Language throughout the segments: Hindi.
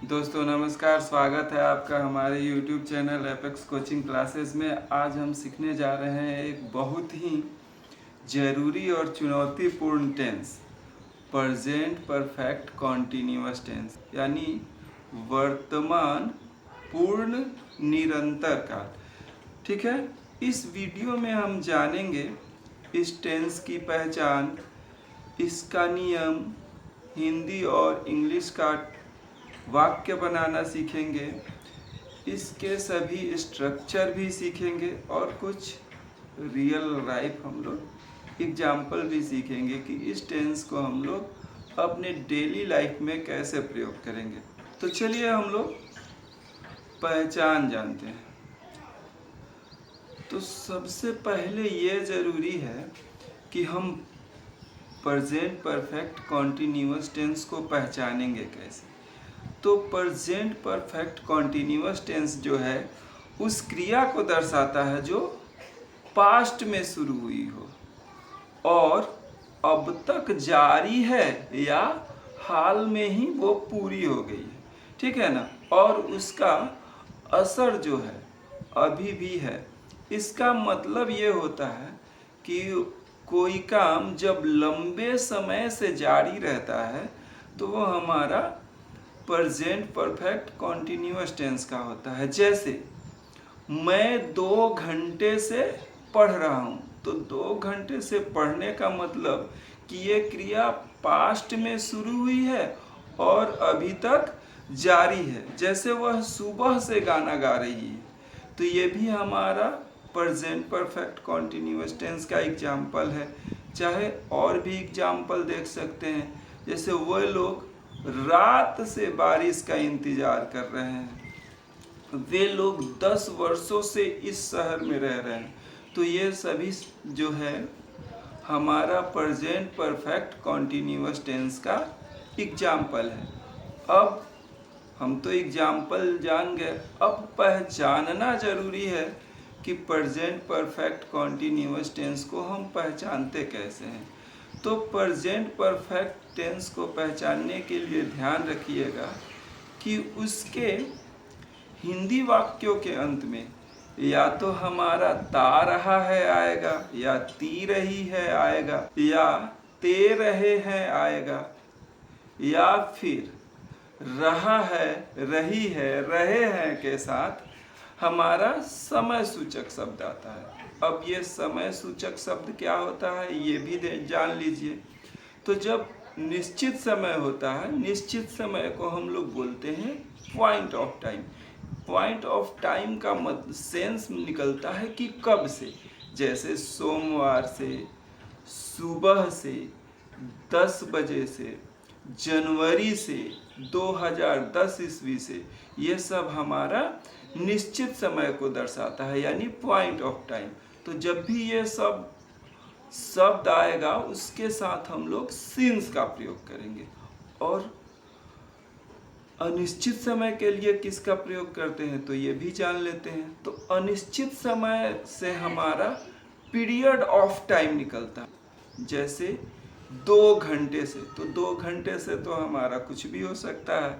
दोस्तों नमस्कार, स्वागत है आपका हमारे YouTube channel apex coaching classes में। आज हम सीखने जा रहे हैं एक बहुत ही ज़रूरी और चुनौतीपूर्ण tense, present perfect continuous tense, यानी वर्तमान पूर्ण निरंतर काल। ठीक है, इस वीडियो में हम जानेंगे इस टेंस की पहचान, इसका नियम, हिंदी और इंग्लिश का वाक्य बनाना सीखेंगे, इसके सभी स्ट्रक्चर भी सीखेंगे और कुछ रियल लाइफ हम लोग एग्जाम्पल भी सीखेंगे कि इस टेंस को हम लोग अपने डेली लाइफ में कैसे प्रयोग करेंगे। तो चलिए हम लोग पहचान जानते हैं। तो सबसे पहले ये ज़रूरी है कि हम प्रेजेंट परफेक्ट कॉन्टिन्यूअस टेंस को पहचानेंगे कैसे। तो प्रेजेंट परफेक्ट कॉन्टिन्यूअस टेंस जो है उस क्रिया को दर्शाता है जो पास्ट में शुरू हुई हो और अब तक जारी है या हाल में ही वो पूरी हो गई है। ठीक है ना, और उसका असर जो है अभी भी है। इसका मतलब ये होता है कि कोई काम जब लंबे समय से जारी रहता है तो वो हमारा प्रेजेंट परफेक्ट कॉन्टिन्यूअस टेंस का होता है। जैसे मैं 2 घंटे से पढ़ रहा हूँ, तो 2 घंटे से पढ़ने का मतलब कि ये क्रिया पास्ट में शुरू हुई है और अभी तक जारी है। जैसे वह सुबह से गाना गा रही है, तो ये भी हमारा प्रेजेंट परफेक्ट कॉन्टिन्यूअस टेंस का एग्जाम्पल है। चाहे और भी एग्जाम्पल देख सकते हैं, जैसे वह लोग रात से बारिश का इंतजार कर रहे हैं, वे लोग 10 वर्षों से इस शहर में रह रहे हैं। तो ये सभी जो है हमारा प्रेजेंट परफेक्ट कॉन्टिन्यूअस टेंस का एग्जाम्पल है। अब हम तो एग्जाम्पल जान गए, अब पहचानना जरूरी है कि प्रेजेंट परफेक्ट कॉन्टिन्यूअस टेंस को हम पहचानते कैसे हैं। तो प्रेजेंट परफेक्ट टेंस को पहचानने के लिए ध्यान रखिएगा कि उसके हिंदी वाक्यों के अंत में या तो हमारा ता रहा है आएगा, या ती रही है आएगा, या ते रहे हैं आएगा, या फिर रहा है, रही है, रहे हैं के साथ हमारा समय सूचक शब्द आता है। अब ये समय सूचक शब्द क्या होता है ये भी जान लीजिए। तो जब निश्चित समय होता है, निश्चित समय को हम लोग बोलते हैं point of time. Point of time का सेंस निकलता है कि कब से। जैसे सोमवार से, सुबह से, 10 बजे से, जनवरी से, 2010 ईस्वी से, ये सब हमारा निश्चित समय को दर्शाता है, यानी पॉइंट ऑफ टाइम। तो जब भी ये सब शब्द आएगा उसके साथ हम लोग सिंस का प्रयोग करेंगे। और अनिश्चित समय के लिए किसका प्रयोग करते हैं तो ये भी जान लेते हैं। तो अनिश्चित समय से हमारा पीरियड ऑफ टाइम निकलता है। जैसे 2 घंटे से, तो 2 घंटे से तो हमारा कुछ भी हो सकता है।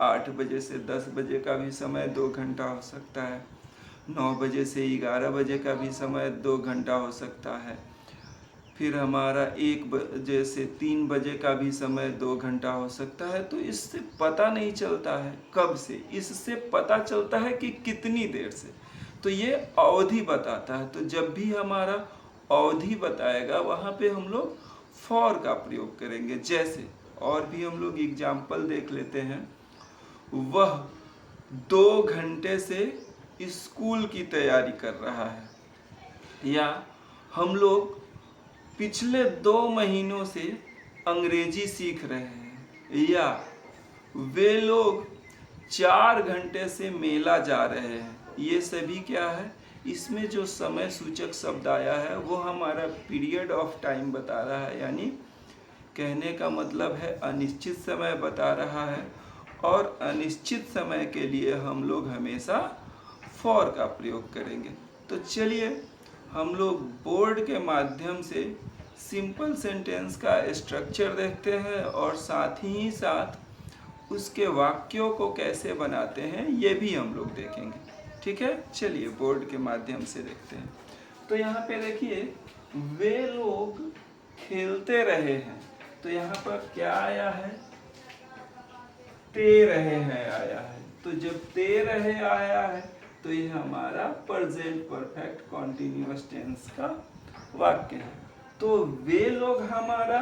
8 बजे से 10 बजे का भी समय 2 घंटा हो सकता है। 9 बजे से 11 बजे का भी समय 2 घंटा हो सकता है। फिर हमारा 1 बजे से 3 बजे का भी समय 2 घंटा हो सकता है। तो इससे पता नहीं चलता है कब से, इससे पता चलता है कि कितनी देर से। तो ये अवधि बताता है। तो जब भी हमारा अवधि बताएगा वहाँ पे हम लोग फॉर का प्रयोग करेंगे। जैसे और भी हम लोग एग्जाम्पल देख लेते हैं। वह 2 घंटे से स्कूल की तैयारी कर रहा है, या हम लोग पिछले 2 महीनों से अंग्रेजी सीख रहे हैं, या वे लोग 4 घंटे से मेला जा रहे हैं। ये सभी क्या है, इसमें जो समय सूचक शब्द आया है वो हमारा पीरियड ऑफ टाइम बता रहा है, यानी कहने का मतलब है अनिश्चित समय बता रहा है। और अनिश्चित समय के लिए हम लोग हमेशा फॉर का प्रयोग करेंगे। तो चलिए हम लोग बोर्ड के माध्यम से सिंपल सेंटेंस का स्ट्रक्चर देखते हैं और साथ ही साथ उसके वाक्यों को कैसे बनाते हैं ये भी हम लोग देखेंगे। ठीक है, चलिए बोर्ड के माध्यम से देखते हैं। तो यहाँ पे देखिए, वे लोग खेलते रहे हैं, तो यहाँ पर क्या आया है, ते रहे हैं आया है। तो जब ते रहे आया है तो ये हमारा प्रेजेंट परफेक्ट कॉन्टिन्यूअस टेंस का वाक्य है। तो वे लोग हमारा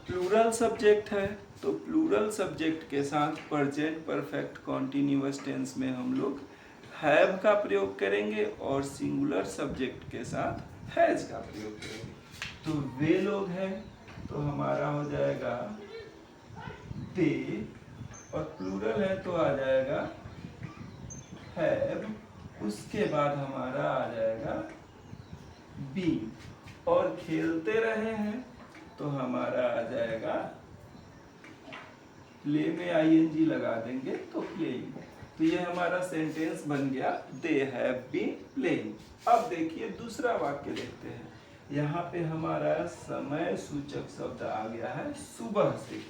प्लूरल सब्जेक्ट है, तो प्लूरल सब्जेक्ट के साथ प्रेजेंट परफेक्ट कॉन्टिन्यूअस टेंस में हम लोग हैव का प्रयोग करेंगे और सिंगुलर सब्जेक्ट के साथ हैज का प्रयोग करेंगे। तो वे लोग हैं तो हमारा हो जाएगा दे, और प्लूरल है तो आ जाएगा हैव, उसके बाद हमारा आ जाएगा बीन, और खेलते रहे हैं तो हमारा आ जाएगा प्ले में आईएनजी लगा देंगे तो प्लेइंग। तो ये हमारा सेंटेंस बन गया, दे हैव बीन प्लेइंग। अब देखिए दूसरा वाक्य देखते हैं। यहाँ पे हमारा समय सूचक शब्द आ गया है सुबह से।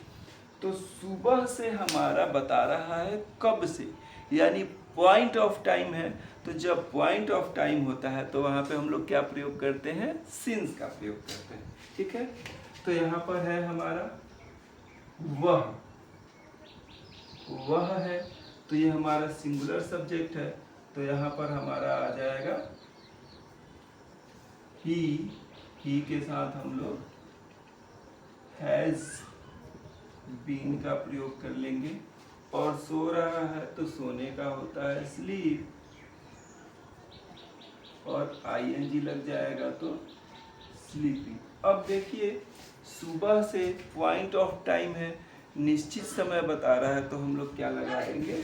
तो सुबह से हमारा बता रहा है कब से, यानी पॉइंट ऑफ टाइम है। तो जब पॉइंट ऑफ टाइम होता है तो वहाँ पे हम लोग क्या प्रयोग करते हैं, सिंस का प्रयोग करते हैं। ठीक है, तो यहाँ पर है हमारा वह है, तो ये हमारा सिंगुलर सब्जेक्ट है, तो यहाँ पर हमारा आ जाएगा ही के साथ हम लोग हैज बीन का प्रयोग कर लेंगे, और सो रहा है तो सोने का होता है स्लीप, और आईएनजी लग जाएगा तो स्लीपिंग। अब देखिए सुबह से पॉइंट ऑफ टाइम है, निश्चित समय बता रहा है, तो हम लोग क्या लगाएंगे,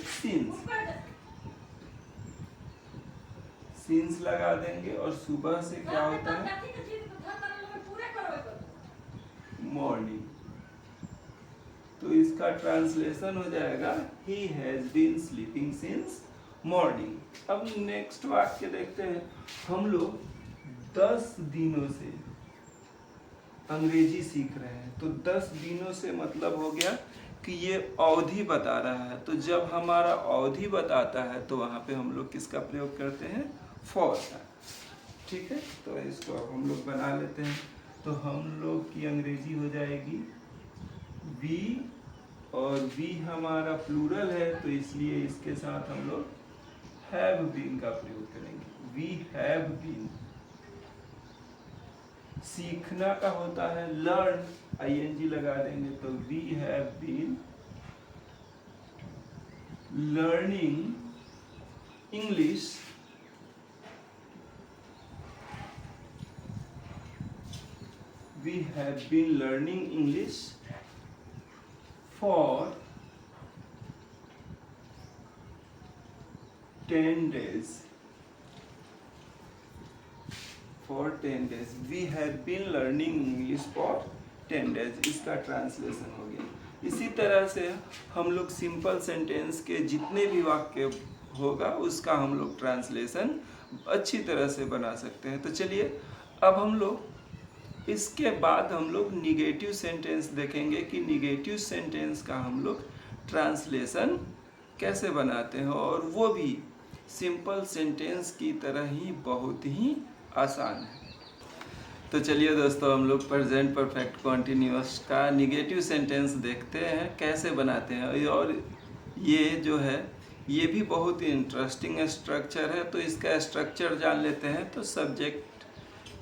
सिंस लगा देंगे। और सुबह से क्या होता है, मॉर्निंग। तो इसका ट्रांसलेशन हो जाएगा he has been sleeping since morning. अब नेक्स्ट वाक्य देखते हैं। हम लोग 10 दिनों से अंग्रेजी सीख रहे हैं, तो 10 दिनों से मतलब हो गया कि ये अवधि बता रहा है। तो जब हमारा अवधि बताता है तो वहाँ पे हम लोग किसका प्रयोग करते हैं, फॉर का। ठीक है, तो इसको अब हम लोग बना लेते हैं। तो हम लोग की अंग्रेजी हो जाएगी वी, और वी हमारा प्लूरल है तो इसलिए इसके साथ हम लोग हैव बीन का प्रयोग करेंगे, वी हैव बीन। सीखना का होता है लर्न, आईएनजी लगा देंगे तो we have been learning English we have been learning English for 10 days. For 10 days. We have been learning English for 10 days. इसका ट्रांसलेशन हो गया। इसी तरह से हम लोग सिंपल सेंटेंस के जितने भी वाक्य होगा उसका हम लोग ट्रांसलेशन अच्छी तरह से बना सकते हैं। तो चलिए अब हम लोग इसके बाद हम लोग निगेटिव सेंटेंस देखेंगे कि निगेटिव सेंटेंस का हम लोग ट्रांसलेशन कैसे बनाते हैं, और वो भी सिंपल सेंटेंस की तरह ही बहुत ही आसान है। तो चलिए दोस्तों हम लोग प्रेजेंट परफेक्ट कॉन्टिन्यूअस का निगेटिव सेंटेंस देखते हैं कैसे बनाते हैं। और ये जो है ये भी बहुत ही इंटरेस्टिंग स्ट्रक्चर है, तो इसका स्ट्रक्चर जान लेते हैं। तो सब्जेक्ट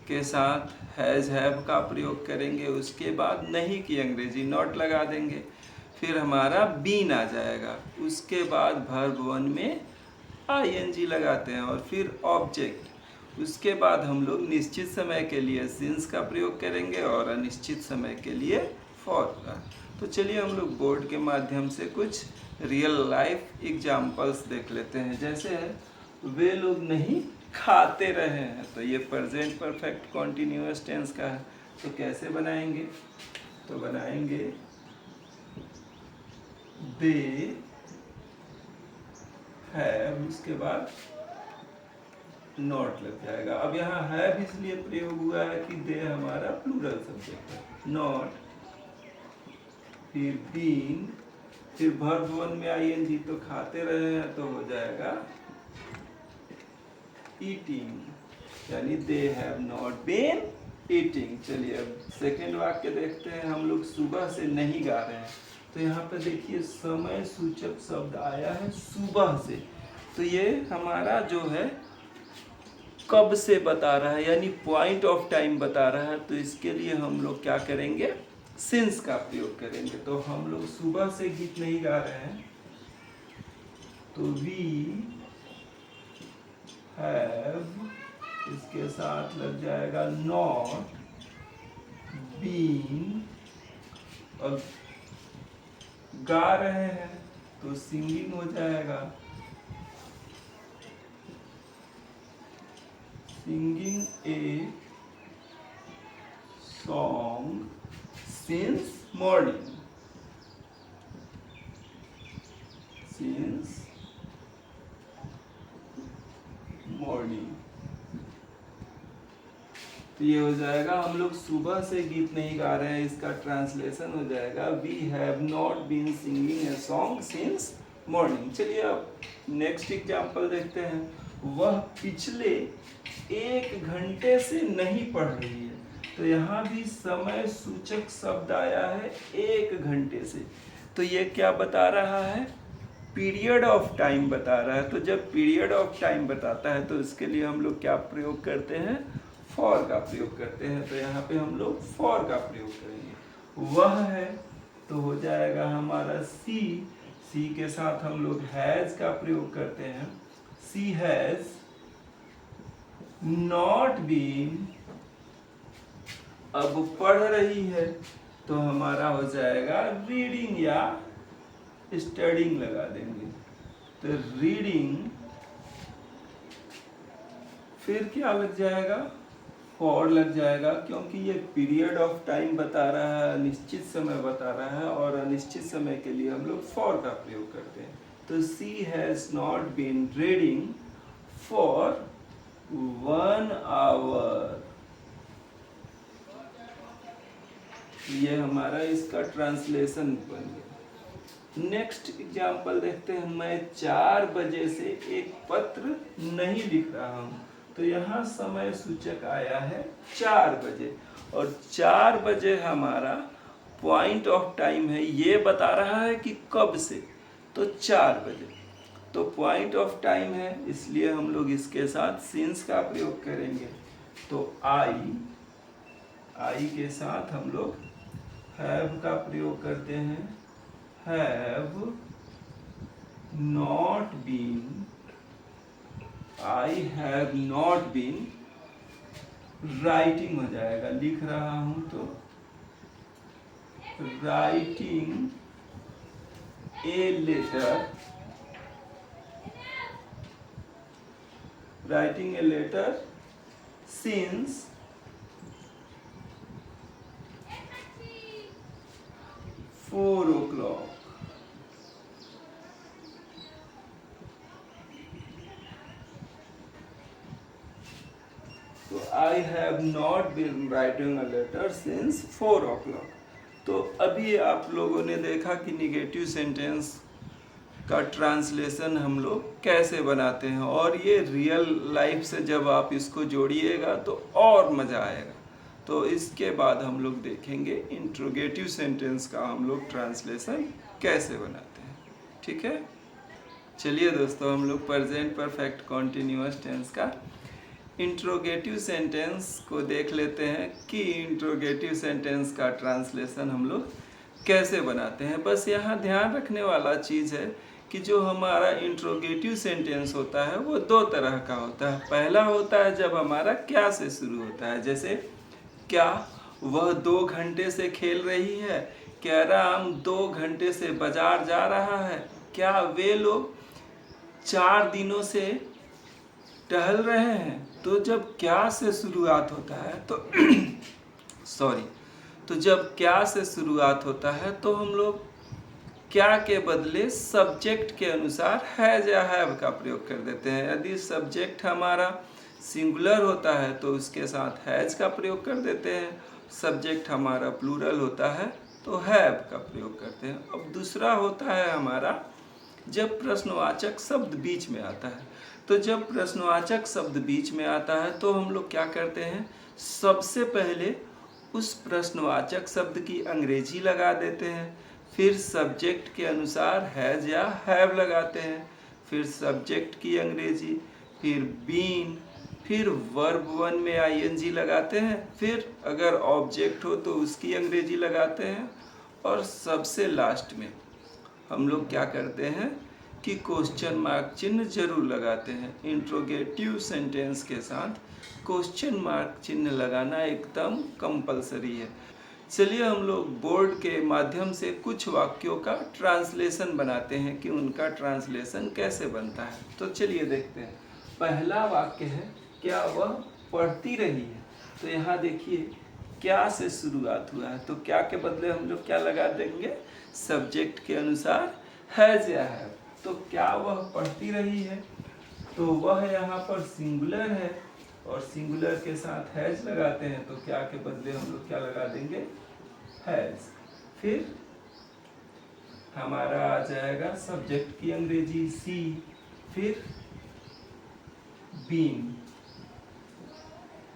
के साथ हैज हैव का प्रयोग करेंगे, उसके बाद नहीं की अंग्रेजी नॉट लगा देंगे, फिर हमारा बीन आ जाएगा, उसके बाद वर्ब वन में आईएनजी लगाते हैं, और फिर ऑब्जेक्ट। उसके बाद हम लोग निश्चित समय के लिए सिंस का प्रयोग करेंगे और अनिश्चित समय के लिए फॉर का। तो चलिए हम लोग बोर्ड के माध्यम से कुछ रियल लाइफ एग्जाम्पल्स देख लेते हैं। जैसे है वे लोग नहीं खाते रहे हैं, तो ये प्रेजेंट परफेक्ट कॉन्टिन्यूअस टेंस का है। तो कैसे बनाएंगे, तो बनाएंगे दे हैव, उसके बाद नॉट लग जाएगा। अब यहाँ हैव इसलिए प्रयोग हुआ है कि दे हमारा प्लूरल सब्जेक्ट है, नॉट, फिर बीन, फिर वर्ब वन में आईएनजी, तो खाते रहे हैं तो हो जाएगा ईटिंग, यानी they have not been eating. चलिए अब सेकेंड वाक्य देखते हैं। हम लोग सुबह से नहीं गा रहे हैं, तो यहाँ पे देखिए समय सूचक शब्द आया है सुबह से, तो ये हमारा जो है कब से बता रहा है, यानी पॉइंट ऑफ टाइम बता रहा है। तो इसके लिए हम लोग क्या करेंगे, सिंस का प्रयोग करेंगे। तो हम लोग सुबह से गीत नहीं गा रहे हैं, तो वी हैव, इसके साथ लग जाएगा नॉट बीन, और गा रहे हैं तो सिंगिंग हो जाएगा, singing a song since morning, since morning. तो ये हो जाएगा हम लोग सुबह से गीत नहीं गा रहे हैं, इसका ट्रांसलेशन हो जाएगा we have not been singing a song since morning. चलिए अब नेक्स्ट एग्जांपल देखते हैं। वह पिछले 1 घंटे से नहीं पढ़ रही है, तो यहाँ भी समय सूचक शब्द आया है 1 घंटे से, तो ये क्या बता रहा है, पीरियड ऑफ टाइम बता रहा है। तो जब पीरियड ऑफ टाइम बताता है तो इसके लिए हम लोग क्या प्रयोग करते हैं, फॉर का प्रयोग करते हैं। तो यहाँ पे हम लोग फॉर का प्रयोग करेंगे। वह है तो हो जाएगा हमारा सी, सी के साथ हम लोग हैज का प्रयोग करते हैं, सी हैज नॉट बीन, अब पढ़ रही है तो हमारा हो जाएगा रीडिंग या स्टडिंग लगा देंगे। तो रीडिंग, फिर क्या लग जाएगा, फॉर लग जाएगा, क्योंकि ये पीरियड ऑफ टाइम बता रहा है, अनिश्चित समय बता रहा है, और अनिश्चित समय के लिए हम लोग फॉर का प्रयोग करते हैं। तो she has not been reading for 1 hour. ये हमारा इसका ट्रांसलेशन बन गया। नेक्स्ट एग्जाम्पल देखते हैं। मैं 4 बजे से एक पत्र नहीं लिख रहा हूँ, तो यहाँ समय सूचक आया है 4 बजे, और 4 बजे हमारा पॉइंट ऑफ टाइम है, ये बता रहा है कि कब से, तो 4 बजे, तो पॉइंट ऑफ टाइम है, इसलिए हम लोग इसके साथ सिंस का प्रयोग करेंगे। तो आई के साथ हम लोग हैव का प्रयोग करते हैं, have not been, I have not been writing हो जाएगा, लिख रहा हूं तो writing a letter, writing a letter since 4 o'clock। तो I have not been writing a letter since 4 o'clock। तो अभी आप लोगों ने देखा कि निगेटिव सेंटेंस का ट्रांसलेशन हम लोग कैसे बनाते हैं, और ये रियल लाइफ से जब आप इसको जोड़िएगा तो और मज़ा आएगा। तो इसके बाद हम लोग देखेंगे इंट्रोगेटिव सेंटेंस का हम लोग ट्रांसलेशन कैसे बनाते हैं। ठीक है, चलिए दोस्तों हम लोग प्रेजेंट परफेक्ट कॉन्टिन्यूअस टेंस का इंट्रोगेटिव सेंटेंस को देख लेते हैं कि इंट्रोगेटिव सेंटेंस का ट्रांसलेशन हम लोग कैसे बनाते हैं। बस यहाँ ध्यान रखने वाला चीज़ है कि जो हमारा इंट्रोगेटिव सेंटेंस होता है वो 2 तरह का होता है। पहला होता है जब हमारा क्या से शुरू होता है, जैसे क्या वह 2 घंटे से खेल रही है, क्या राम 2 घंटे से बाजार जा रहा है, क्या वे लोग 4 दिनों से टहल रहे हैं। तो जब क्या से शुरुआत होता है तो तो जब क्या से शुरुआत होता है तो हम लोग क्या के बदले सब्जेक्ट के अनुसार हैज या हैव का प्रयोग कर देते हैं। यदि सब्जेक्ट हमारा सिंगुलर होता है तो उसके साथ हैज का प्रयोग कर देते हैं, सब्जेक्ट हमारा प्लूरल होता है तो हैव का प्रयोग करते हैं। अब दूसरा होता है हमारा जब प्रश्नवाचक शब्द बीच में आता है। तो जब प्रश्नवाचक शब्द बीच में आता है तो हम लोग क्या करते हैं, सबसे पहले उस प्रश्नवाचक शब्द की अंग्रेजी लगा देते हैं, फिर सब्जेक्ट के अनुसार हैज या हैव लगाते हैं, फिर सब्जेक्ट की अंग्रेजी, फिर बीन, फिर वर्ब वन में आईएनजी लगाते हैं, फिर अगर ऑब्जेक्ट हो तो उसकी अंग्रेजी लगाते हैं, और सबसे लास्ट में हम लोग क्या करते हैं कि क्वेश्चन मार्क चिन्ह जरूर लगाते हैं। इंट्रोगेटिव सेंटेंस के साथ क्वेश्चन मार्क चिन्ह लगाना एकदम कंपलसरी है। चलिए हम लोग बोर्ड के माध्यम से कुछ वाक्यों का ट्रांसलेशन बनाते हैं कि उनका ट्रांसलेशन कैसे बनता है। तो चलिए देखते हैं। पहला वाक्य है, क्या वह पढ़ती रही है। तो यहाँ देखिए क्या से शुरुआत हुआ है, तो क्या के बदले हम लोग क्या लगा देंगे, सब्जेक्ट के अनुसार हैज या हैव। तो क्या वह पढ़ती रही है, तो वह यहाँ पर सिंगुलर है और सिंगुलर के साथ हैज लगाते हैं, तो क्या के बदले हम लोग क्या लगा देंगे, हैज। फिर हमारा आ जाएगा सब्जेक्ट की अंग्रेजी सी, फिर बीन,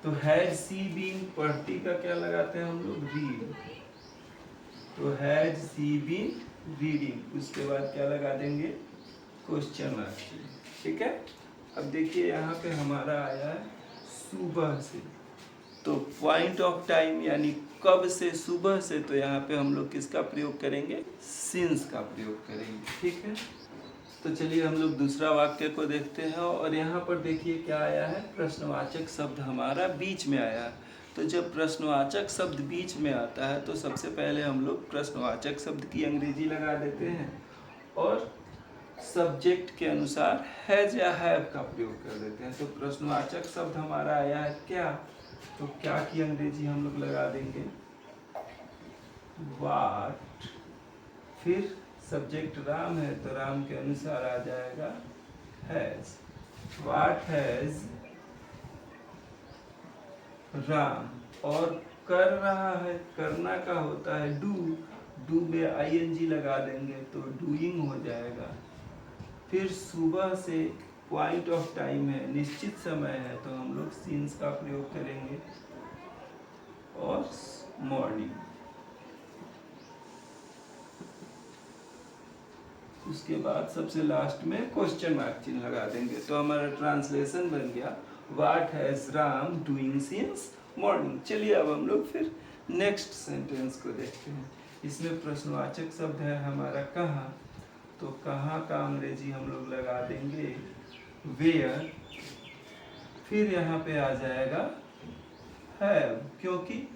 तो हैज सी बीन, पढ़ती का क्या लगाते हैं हम लोग, रीड, तो हैज सी बीन रीडिंग। उसके बाद क्या लगा देंगे, क्वेश्चन मार्क। ठीक है। अब देखिए यहाँ पे हमारा आया है सुबह से, तो पॉइंट ऑफ टाइम यानी कब से, सुबह से, तो यहाँ पे हम लोग किसका प्रयोग करेंगे, सिंस का प्रयोग करेंगे। ठीक है। तो चलिए हम लोग दूसरा वाक्य को देखते हैं, और यहाँ पर देखिए क्या आया है, प्रश्नवाचक शब्द हमारा बीच में आया है। तो जब प्रश्नवाचक शब्द बीच में आता है तो सबसे पहले हम लोग प्रश्नवाचक शब्द की अंग्रेजी लगा देते हैं और सब्जेक्ट के अनुसार हैज या हैव का प्रयोग कर देते हैं। तो प्रश्नवाचक शब्द हमारा आया है क्या, तो क्या की अंग्रेजी हम लोग लगा देंगे वाट, फिर सब्जेक्ट राम है तो राम के अनुसार आ जाएगा हैज, वाट हैज राम। और कर रहा है, करना का होता है डू, डू में आईएनजी लगा देंगे तो डूइंग हो जाएगा। फिर सुबह से पॉइंट ऑफ टाइम है, निश्चित समय है, तो हम लोग सिंस का प्रयोग करेंगे, और मॉर्निंग। उसके बाद सबसे लास्ट में क्वेश्चन मार्क चिन्ह लगा देंगे। तो हमारा ट्रांसलेशन बन गया what has Ram doing since morning. चलिए अब हम लोग फिर नेक्स्ट सेंटेंस को देखते हैं। इसमें प्रश्नवाचक शब्द है हमारा कहाँ, तो कहाँ का अंग्रेजी हम लोग लगा देंगे वेयर, फिर यहाँ पे आ जाएगा हैव, क्योंकि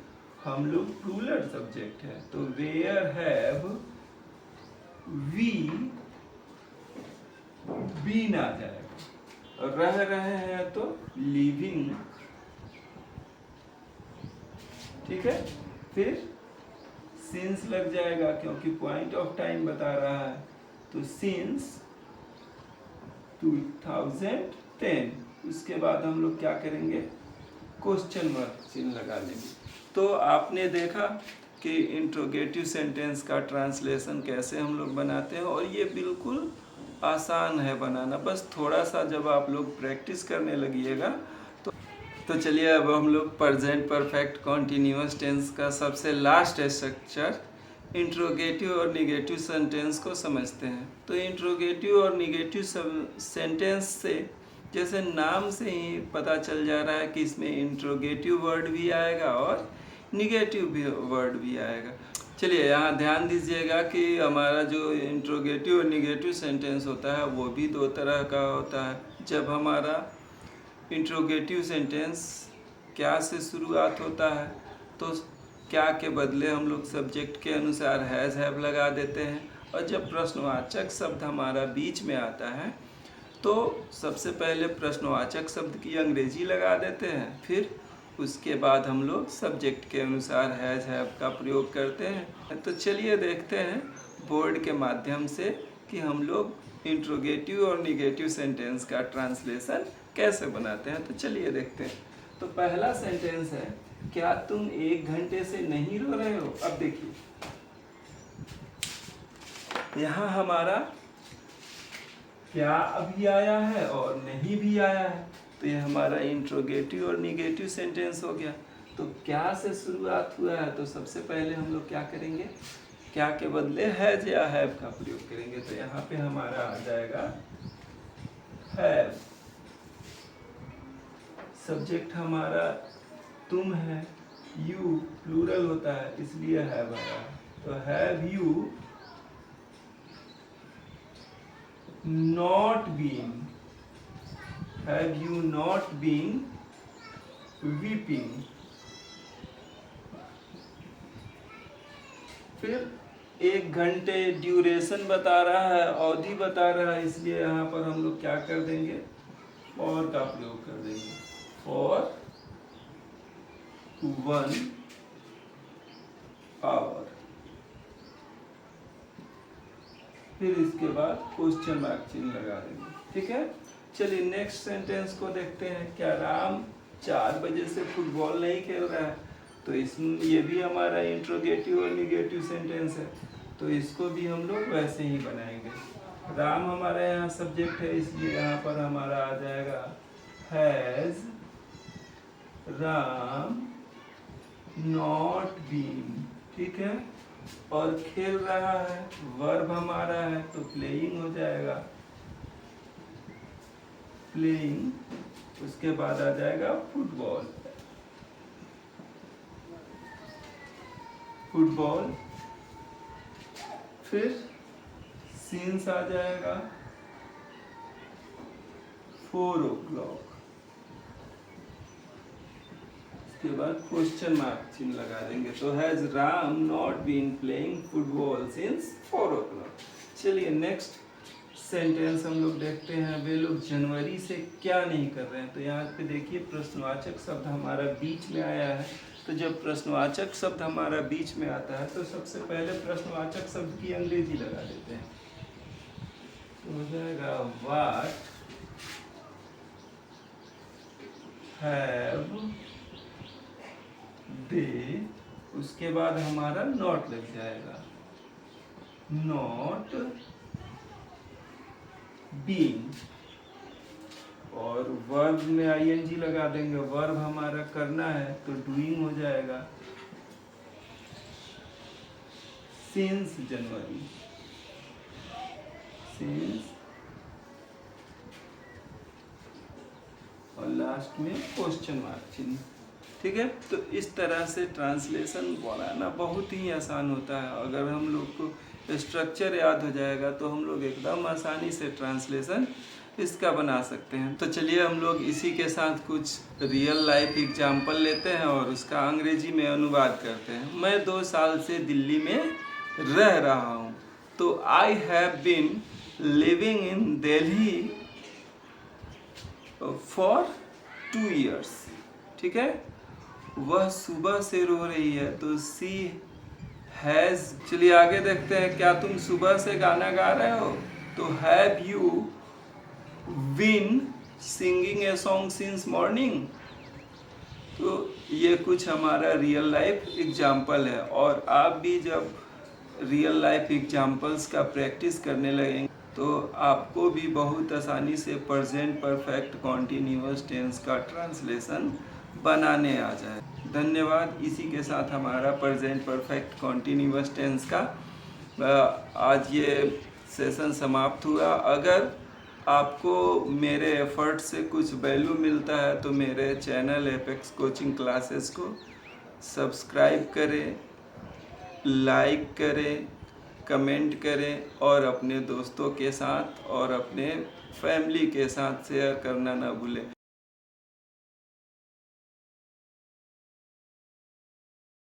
हम लोग प्लूरल सब्जेक्ट है, तो वेयर हैव वी बीन आ जाएगा। और रह रहे हैं तो लिविंग। ठीक है। फिर सिंस लग जाएगा क्योंकि पॉइंट ऑफ टाइम बता रहा है, तो सिंस 2010। उसके बाद हम लोग क्या करेंगे, क्वेश्चन मार्क चिन्ह लगा लेंगे। तो आपने देखा कि इंट्रोगेटिव सेंटेंस का ट्रांसलेशन कैसे हम लोग बनाते हैं, और ये बिल्कुल आसान है बनाना, बस थोड़ा सा जब आप लोग प्रैक्टिस करने लगिएगा तो चलिए अब हम लोग प्रेजेंट परफेक्ट कॉन्टिन्यूअस टेंस का सबसे लास्ट स्ट्रक्चर इंट्रोगेटिव और निगेटिव सेंटेंस को समझते हैं। तो इंट्रोगेटिव और निगेटिव सेंटेंस से जैसे नाम से ही पता चल जा रहा है कि इसमें इंट्रोगेटिव वर्ड भी आएगा और निगेटिव भी वर्ड भी आएगा। चलिए यहाँ ध्यान दीजिएगा कि हमारा जो इंट्रोगेटिव और निगेटिव सेंटेंस होता है वो भी दो तरह का होता है। जब हमारा इंट्रोगेटिव सेंटेंस क्या से शुरुआत होता है तो क्या के बदले हम लोग सब्जेक्ट के अनुसार हैज़ हैव लगा देते हैं, और जब प्रश्नवाचक शब्द हमारा बीच में आता है तो सबसे पहले प्रश्नवाचक शब्द की अंग्रेजी लगा देते हैं, फिर उसके बाद हम लोग सब्जेक्ट के अनुसार हैज़ हैव का प्रयोग करते हैं। तो चलिए देखते हैं बोर्ड के माध्यम से कि हम लोग इंट्रोगेटिव और निगेटिव सेंटेंस का ट्रांसलेशन कैसे बनाते हैं। तो चलिए देखते हैं। तो पहला सेंटेंस है, क्या तुम 1 घंटे से नहीं रो रहे हो। अब देखिए यहाँ हमारा क्या अभी आया है और नहीं भी आया है, तो ये हमारा इंट्रोगेटिव और निगेटिव सेंटेंस हो गया। तो क्या से शुरुआत हुआ है, तो सबसे पहले हम लोग क्या करेंगे, क्या के बदले हैज या हैव का प्रयोग करेंगे। तो यहाँ पे हमारा आ जाएगा हैव, सब्जेक्ट हमारा तुम है, यू प्लूरल होता है इसलिए हैव आया। तो have you not been, have you not been weeping। फिर 1 घंटे ड्यूरेशन बता रहा है, अवधि बता रहा है, इसलिए यहाँ पर हम लोग क्या कर देंगे, फॉर का प्रयोग कर देंगे, फॉर 1 आवर। फिर इसके बाद क्वेश्चन मार्क चिन्ह लगा देंगे। ठीक है, चलिए नेक्स्ट सेंटेंस को देखते हैं। क्या राम 4 बजे से फुटबॉल नहीं खेल रहा है, तो इसमें ये भी हमारा इंट्रोगेटिव और निगेटिव सेंटेंस है, तो इसको भी हम लोग वैसे ही बनाएंगे। राम हमारा यहाँ सब्जेक्ट है, इसलिए यहाँ पर हमारा आ जाएगा हैज राम नॉट बीन। ठीक है, और खेल रहा है वर्ब हमारा है, तो प्लेइंग हो जाएगा, प्लेइंग। उसके बाद आ जाएगा फुटबॉल, फुटबॉल। फिर सिंस आ जाएगा 4 o'clock। के बाद क्वेश्चन मार्क चिन्ह लगा देंगे। तो has Ram not been playing football since 4 o'clock। चलिए नेक्स्ट सेंटेंस हम लोग देखते हैं। वे लोग जनवरी से क्या नहीं कर रहे हैं, तो यहाँ पे देखिए प्रश्नवाचक शब्द हमारा बीच में आया है। तो जब प्रश्नवाचक शब्द हमारा बीच में आता है, तो सबसे पहले प्रश्नवाचक शब्द की अंग्रेजी लगा देते हैं। तो हो जाएगा व्हाट हैव दे, उसके बाद हमारा नॉट लग जाएगा, नॉट बीन, और वर्ब में आईएनजी लगा देंगे। वर्ब हमारा करना है, तो डूइंग हो जाएगा, सिंस जनवरी, सिंस, और लास्ट में क्वेश्चन मार्क चिन्ह। ठीक है, तो इस तरह से ट्रांसलेशन बनाना बहुत ही आसान होता है। अगर हम लोग को स्ट्रक्चर याद हो जाएगा, तो हम लोग एकदम आसानी से ट्रांसलेशन इसका बना सकते हैं। तो चलिए हम लोग इसी के साथ कुछ रियल लाइफ एग्जाम्पल लेते हैं और उसका अंग्रेजी में अनुवाद करते हैं। मैं 2 साल से दिल्ली में रह रहा हूँ। तो I have been living in Delhi for 2 years। ठीक है, वह सुबह से रो रही है, तो सी हैज। चलिए आगे देखते हैं। क्या तुम सुबह से गाना गा रहे हो, तो have you been singing a song since morning. तो ये कुछ हमारा रियल लाइफ एग्जाम्पल है, और आप भी जब रियल लाइफ एग्जाम्पल्स का प्रैक्टिस करने लगेंगे, तो आपको भी बहुत आसानी से प्रेजेंट परफेक्ट कॉन्टिन्यूअस टेंस का ट्रांसलेशन बनाने आ जाए। धन्यवाद। इसी के साथ हमारा प्रेजेंट परफेक्ट कॉन्टिन्यूअस टेंस का आज ये सेशन समाप्त हुआ। अगर आपको मेरे एफर्ट से कुछ वैल्यू मिलता है, तो मेरे चैनल एपेक्स कोचिंग क्लासेस को सब्सक्राइब करें, लाइक करें, कमेंट करें, और अपने दोस्तों के साथ और अपने फैमिली के साथ शेयर करना ना भूलें।